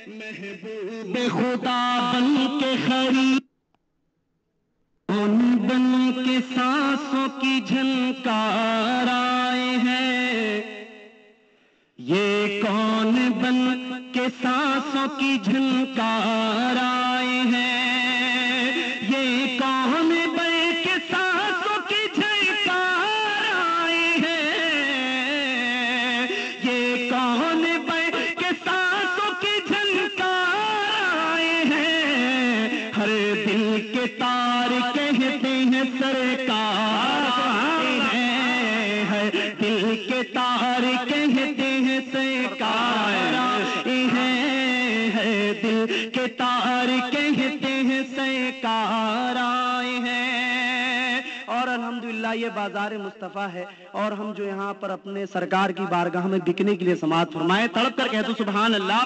محبوب خدا بن کے خرید بن کے سانسوں کی جھنکار آئے ہیں، یہ کون بن کے سانسوں کی جھنکار آئے ہیں، یہ کون بن کے سانسوں کی جھنکار آئے ہیں، یہ کون بن کے سانسوں کی جھنکار آئے ہیں، ہر دل کے تار کہتے ہیں سرکار آئے ہیں، ہر دل کے تار کہتے ہیں سرکار آئے ہیں، ہر دل کے تار کہتے ہیں سرکار آئے ہیں۔ اور الحمدللہ یہ بازار مصطفیٰ ہے، اور ہم جو یہاں پر اپنے سرکار کی بارگاہ میں بکنے کے لیے سماعت فرمائے، تڑپ کر کہہ دو سبحان اللہ۔